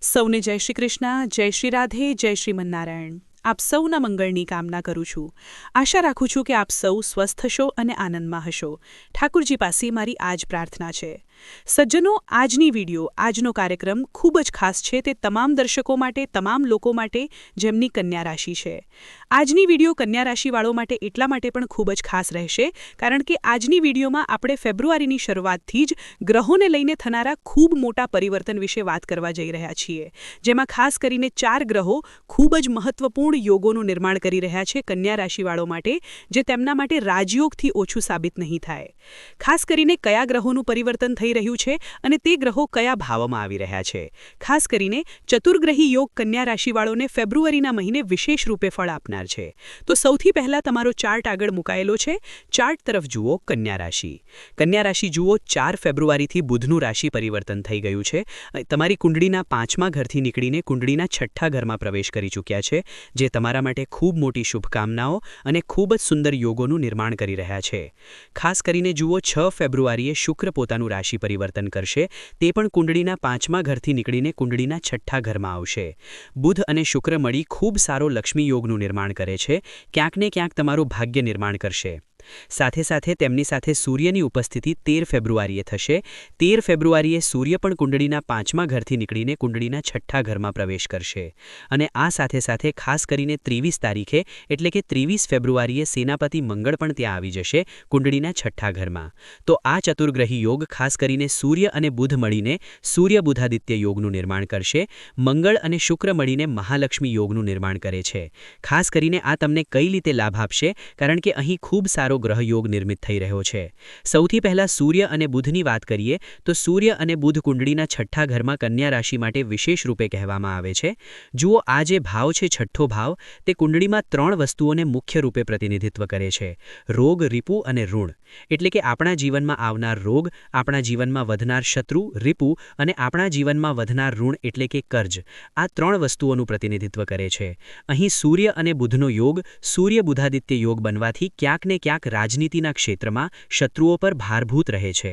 સૌને જય શ્રી કૃષ્ણ, જય શ્રી રાધે, જય શ્રીમન નારાયણ। આપ સૌના મંગળની કામના કરું છું। આશા રાખું છું કે આપ સૌ સ્વસ્થ હશો અને આનંદમાં હશો। ઠાકુરજી પાસે મારી આ જ પ્રાર્થના છે। સજ્જનો, આજની વિડીયો, આજનો કાર્યક્રમ ખૂબ જ ખાસ છે। તે તમામ દર્શકો માટે, તમામ લોકો માટે જેમની કન્યા રાશિ છે। આજની વિડીયો કન્યા રાશિવાળો માટે એટલા માટે પણ ખૂબ જ ખાસ રહેશે કારણ કે આજની વિડીયોમાં આપણે ફેબ્રુઆરીની શરૂઆતથી જ ગ્રહોને લઈને થનારા ખૂબ મોટા પરિવર્તન વિશે વાત કરવા જઈ રહ્યા છીએ, જેમાં ખાસ કરીને 4 ગ્રહો ખૂબ જ મહત્વપૂર્ણ યોગોનું નિર્માણ કરી રહ્યા છે કન્યા રાશિવાળો માટે, જે તેમના માટે રાજયોગથી ઓછું સાબિત નહીં થાય। ખાસ કરીને કયા ગ્રહોનું પરિવર્તન થઈ રહ્યું છે અને તે ગ્રહો કયા ભાવમાં આવી રહ્યા છે। ખાસ કરીને ચતુર્ગ્રહી યોગ કન્યા રાશિવાળોને ફેબ્રુઆરીના મહિને વિશેષ રૂપે ફળ આપનાર છે। તો સૌથી પહેલા તમારો ચાર્ટ આગળ મુકાયેલો છે। ચાર્ટ તરફ જુઓ। કન્યા રાશિ। કન્યા રાશિ જુઓ, 4 ફેબ્રુઆરીથી બુધનું રાશિ પરિવર્તન થઈ ગયું છે। તમારી કુંડળીના 5મા ઘરથી નીકળીને કુંડળીના 6ઠ્ઠા ઘરમાં પ્રવેશ કરી ચૂક્યા છે, જે તમારા માટે ખૂબ મોટી શુભકામનાઓ અને ખૂબ જ સુંદર યોગોનું નિર્માણ કરી રહ્યા છે। ખાસ કરીને જુઓ, 6 ફેબ્રુઆરીએ શુક્ર પોતાનું રાશિ પરિવર્તન કરશે। તે પણ કુંડળીના 5મા ઘરથી નીકળીને કુંડળીના 6ઠ્ઠા ઘરમાં આવશે। બુધ અને શુક્ર મળી ખૂબ સારો લક્ષ્મી યોગનું નિર્માણ કરે છે, ક્યાંક ને ક્યાંક તમારું ભાગ્ય નિર્માણ કરશે। સાથે સાથે તેમની સાથે સૂર્યની ઉપસ્થિતિ 13 ફેબ્રુઆરીએ થશે। 13 ફેબ્રુઆરીએ સૂર્ય પણ કુંડળીના 5મા ઘરથી નીકળીને કુંડળીના 6ઠ્ઠા ઘરમાં પ્રવેશ કરશે અને આ સાથે સાથે ખાસ કરીને 23 તારીખે એટલે કે 23 ફેબ્રુઆરીએ સેનાપતિ મંગળ પણ ત્યાં આવી જશે કુંડળીના 6ઠ્ઠા ઘરમાં। તો આ ચતુર્ગ્રહી યોગ ખાસ કરીને સૂર્ય અને બુધ મળીને સૂર્ય બુધાદિત્ય યોગનું નિર્માણ કરશે। મંગળ અને શુક્ર મળીને મહાલક્ષ્મી યોગનું નિર્માણ કરે છે। ખાસ કરીને આ તમને કઈ રીતે લાભ આપશે, કારણ કે અહીં ખૂબ સારો ગ્રહયોગ નિર્મિત થઈ રહ્યો છે। સૌથી પહેલા સૂર્ય અને બુધની વાત કરીએ તો સૂર્ય અને બુધ કુંડળીના 6ઠ્ઠા ઘરમાં કન્યા રાશિ માટે વિશેષ રૂપે કહેવામાં આવે છે। જુઓ, આ જે ભાવ છે 6ઠ્ઠો ભાવ, તે કુંડળીમાં 3 વસ્તુઓને મુખ્ય રૂપે પ્રતિનિધિત્વ કરે છે: રોગ, રિપુ અને ઋણ। એટલે કે આપણા જીવનમાં આવનાર રોગ, આપણા જીવનમાં વધનાર શત્રુ રિપુ અને આપણા જીવનમાં વધનાર ઋણ એટલે કે કર્જ, આ 3 વસ્તુઓનું પ્રતિનિધિત્વ કરે છે। અહીં સૂર્ય અને બુધનો યોગ સૂર્ય બુધાદિત્ય યોગ બનવાથી ક્યાંક ને ક્યાંક રાજનીતિના ક્ષેત્રમાં શત્રુઓ પર ભારભૂત રહે છે।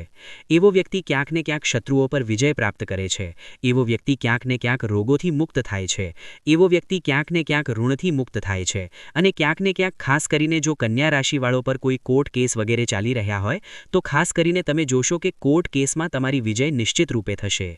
એવો વ્યક્તિ ક્યાંક ને ક્યાંક શત્રુઓ પર વિજય પ્રાપ્ત કરે છે। એવો વ્યક્તિ ક્યાંક ને ક્યાંક રોગોથી મુક્ત થાય છે। એવો વ્યક્તિ ક્યાંક ને ક્યાંક ઋણથી મુક્ત થાય છે। અને ક્યાંક ને ક્યાંક ખાસ કરીને જો કન્યા રાશિવાળો પર કોઈ કોર્ટ કેસ વગેરે ચાલી રહ્યા હોય તો ખાસ કરીને તમે જોશો કે કોર્ટ કેસમાં તમારી વિજય નિશ્ચિત રૂપે થશે।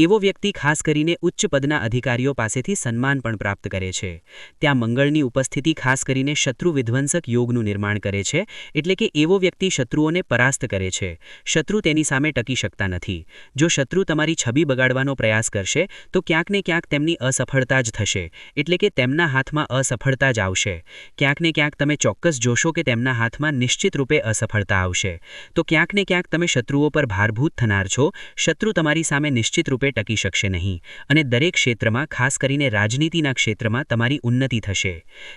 એવો વ્યક્તિ ખાસ કરીને ઉચ્ચ પદના અધિકારીઓ પાસેથી સન્માન પણ પ્રાપ્ત કરે છે। ત્યાં મંગળની ઉપસ્થિતિ ખાસ કરીને શત્રુ વિધ્વંસક યોગનું નિર્માણ કરે છે। એટલે કે એવો વ્યક્તિ શત્રુઓને પરાસ્ત કરે છે। શત્રુ તેની સામે ટકી શકતા નથી। જો શત્રુ તમારી છબી બગાડવાનો પ્રયાસ કરશે તો ક્યાંક ને ક્યાંક તેમની અસફળતા જ થશે। એટલે કે તેમના હાથમાં અસફળતા જ આવશે। ક્યાંક ને ક્યાંક તમે ચોક્કસ જોશો કે તેમના હાથમાં નિશ્ચિત રૂપે અસફળતા આવશે। તો ક્યાંક ને ક્યાંક તમે શત્રુઓ પર ભારભૂત થનાર છો। શત્રુ તમારી સામે નિશ્ચિત રૂપે ટકી શકશે નહીં અને દરેક ક્ષેત્રમાં, ખાસ કરીને રાજનીતિના ક્ષેત્રમાં તમારી ઉન્નતિ થશે।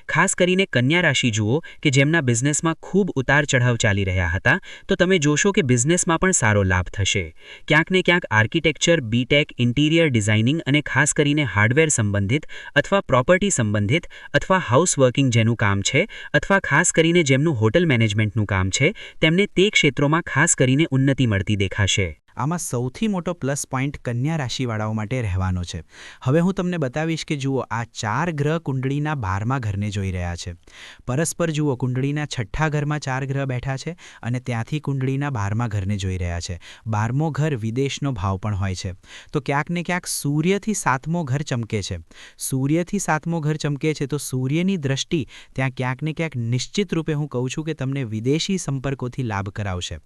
ખાસ કરીને કન્યા રાશિ જુઓ કે જેમના બિઝનેસમાં ખૂબ ઉતાર ચઢાવ ચાલી રહ્યા હતા, તો તમે જોશો કે બિઝનેસમાં પણ સારો લાભ થશે। ક્યાંક ને ક્યાંક આર્કિટેક્ચર, બીટેક, ઇન્ટિરિયર ડિઝાઇનિંગ અને ખાસ કરીને હાર્ડવેર સંબંધિત અથવા પ્રોપર્ટી સંબંધિત અથવા હાઉસ વર્કિંગ જેનું કામ છે અથવા ખાસ કરીને જેમનું હોટલ મેનેજમેન્ટનું કામ છે, તેમને તે ક્ષેત્રોમાં ખાસ કરીને ઉન્નતિ મળતી દેખાશે। આમાં સૌથી મોટો પ્લસ પોઈન્ટ કન્યા રાશિવાળાઓ માટે રહેવાનો છે। હવે હું તમને બતાવીશ કે જુઓ, આ 4 ગ્રહ કુંડળીના 12મા ઘરને જોઈ રહ્યા છે। પરસ્પર જુઓ, કુંડળીના 6ઠ્ઠા ઘરમાં 4 ગ્રહ બેઠા છે અને ત્યાંથી કુંડળીના 12મા ઘરને જોઈ રહ્યા છે। 12મો ઘર વિદેશનો ભાવ પણ હોય છે। તો ક્યાંક ને ક્યાંક સૂર્યથી 7મો ઘર ચમકે છે। સૂર્યથી 7મો ઘર ચમકે છે તો સૂર્યની દ્રષ્ટિ ત્યાં ક્યાંક ને ક્યાંક નિશ્ચિત રૂપે હું કહું છું કે તમને વિદેશી સંપર્કોથી લાભ કરાવશે।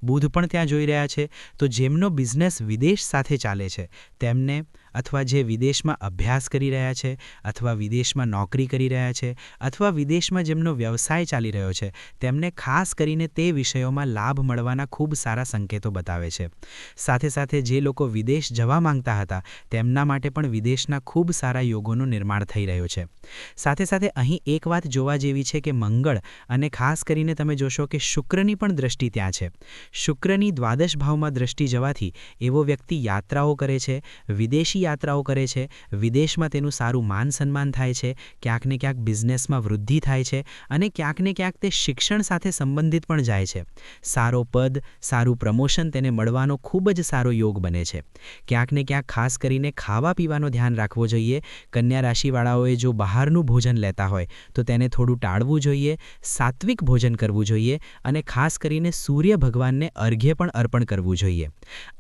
બુધ પણ ત્યાં જોઈ રહ્યા છે। તો જેમનો બિઝનેસ વિદેશ સાથે ચાલે છે તેમને, અથવા જે વિદેશમાં અભ્યાસ કરી રહ્યા છે અથવા વિદેશમાં નોકરી કરી રહ્યા છે અથવા વિદેશમાં જેમનો વ્યવસાય ચાલી રહ્યો છે, તેમને ખાસ કરીને તે વિષયોમાં લાભ મળવાના ખૂબ સારા સંકેતો બતાવે છે। સાથે સાથે જે લોકો વિદેશ જવા માંગતા હતા તેમના માટે પણ વિદેશના ખૂબ સારા યોગોનું નિર્માણ થઈ રહ્યું છે। સાથે સાથે અહીં એક વાત જોવા જેવી છે કે મંગળ અને ખાસ કરીને તમે જોશો કે શુક્રની પણ દ્રષ્ટિ ત્યાં છે। શુક્રની દ્વાદશ ભાવમાં દ્રષ્ટિ દ્રષ્ટિ જવાથી એવો વ્યક્તિ યાત્રાઓ કરે છે, વિદેશી યાત્રાઓ કરે છે, વિદેશમાં તેનું સારું માન સન્માન થાય છે, ક્યાંક ને ક્યાંક બિઝનેસમાં વૃદ્ધિ થાય છે અને ક્યાંક ને ક્યાંક તે શિક્ષણ સાથે સંબંધિત પણ જાય છે. સારો પદ, સારું પ્રમોશન તેને મળવાનો ખૂબ જ સારો યોગ બને છે. ક્યાંક ને ક્યાંક ખાસ કરીને ખાવા પીવાનું ધ્યાન રાખવું જોઈએ. કન્યા રાશિવાળાઓએ જો બહારનું ભોજન લેતા હોય તો તેને થોડું ટાળવું જોઈએ, સાત્વિક ભોજન કરવું જોઈએ અને ખાસ કરીને સૂર્ય ભગવાનને અર્ઘ્ય પણ અર્પણ કરવું જોઈએ.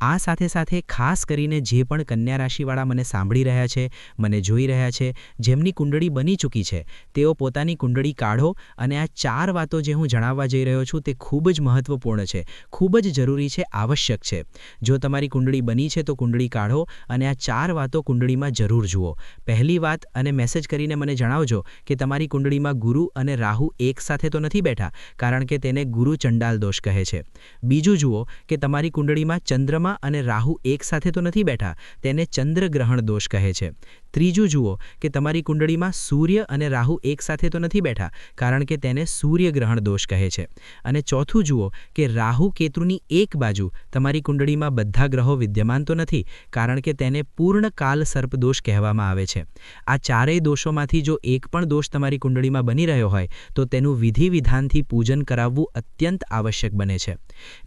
આ સાથે સાથે ખાસ કરીને જે પણ કન્યા રાશિવાળા મને સાંભળી રહ્યા છે, મને જોઈ રહ્યા છે, જેમની કુંડળી બની ચૂકી છે, તેઓ પોતાની કુંડળી કાઢો અને આ 4 વાતો જે હું જણાવવા જઈ રહ્યો છું તે ખૂબ જ મહત્વપૂર્ણ છે, ખૂબ જ જરૂરી છે, આવશ્યક છે. જો તમારી કુંડળી બની છે તો કુંડળી કાઢો અને આ 4 વાતો કુંડળીમાં જરૂર જુઓ. પહેલી વાત, અને મેસેજ કરીને મને જણાવજો કે તમારી કુંડળીમાં ગુરુ અને રાહુ એક સાથે તો નથી બેઠા, કારણ કે તેને ગુરુ ચંડાલ દોષ કહે છે. બીજું જુઓ કે તમારી કુંડળીમાં ચંદ્રમા અને રાહુ એક સાથે તો નથી બેઠા, તેને ચંદ્રગ્રહણ દોષ કહે છે. ત્રીજું જુઓ કે તમારી કુંડળીમાં સૂર્ય અને રાહુ એક સાથે તો નથી બેઠા, કારણ કે તેને સૂર્યગ્રહણ દોષ કહે છે. અને ચોથું જુઓ કે રાહુ કેતુની એક બાજુ તમારી કુંડળીમાં બધા ગ્રહો વિદ્યમાન તો નથી, કારણ કે તેને પૂર્ણ કાલ સર્પ દોષ કહેવામાં આવે છે. આ ચારેય દોષોમાંથી જો એક પણ દોષ તમારી કુંડળીમાં બની રહ્યો હોય તો તેનું વિધિ વિધાનથી પૂજન કરાવવું અત્યંત આવશ્યક બને છે.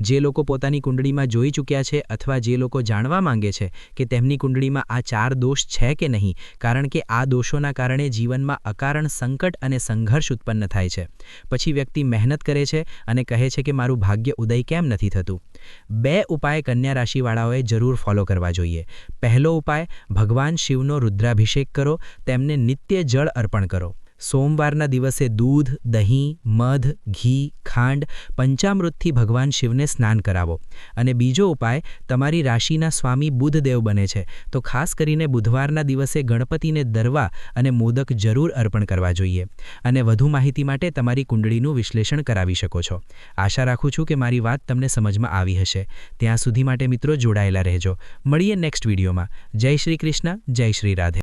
જે લોકો પોતાની કુંડળીમાં જોઈ ચૂક્યા છે અથવા જે લોકો જાણવા માંગે છે કે તેમની કુંડળીમાં આ 4 દોષ છે કે નહીં, કારણ કે આ દોષોના કારણે જીવનમાં અકારણ સંકટ અને સંઘર્ષ ઉત્પન્ન થાય છે. પછી વ્યક્તિ મહેનત કરે છે અને કહે છે કે મારું ભાગ્ય ઉદય કેમ નથી થતું. 2 ઉપાય કન્યા રાશિવાળાઓએ જરૂર ફોલો કરવા જોઈએ. પહેલો ઉપાય, ભગવાન શિવનો રુદ્રાભિષેક કરો, તેમને નિત્ય જળ અર્પણ કરો. સોમવારના દિવસે દૂધ, દહીં, મધ, ઘી, ખાંડ, પંચામૃતથી ભગવાન શિવને સ્નાન કરાવો. અને બીજો ઉપાય, તમારી રાશિના સ્વામી બુધદેવ બને છે તો ખાસ કરીને બુધવારના દિવસે ગણપતિને દરવા અને મોદક જરૂર અર્પણ કરવા જોઈએ. અને વધુ માહિતી માટે તમારી કુંડળીનું વિશ્લેષણ કરાવી શકો છો. આશા રાખું છું કે મારી વાત તમને સમજમાં આવી હશે. ત્યાં સુધી માટે મિત્રો જોડાયેલા રહેજો. મળીએ નેક્સ્ટ વિડીયોમાં. જય શ્રી કૃષ્ણ, જય શ્રી રાધે.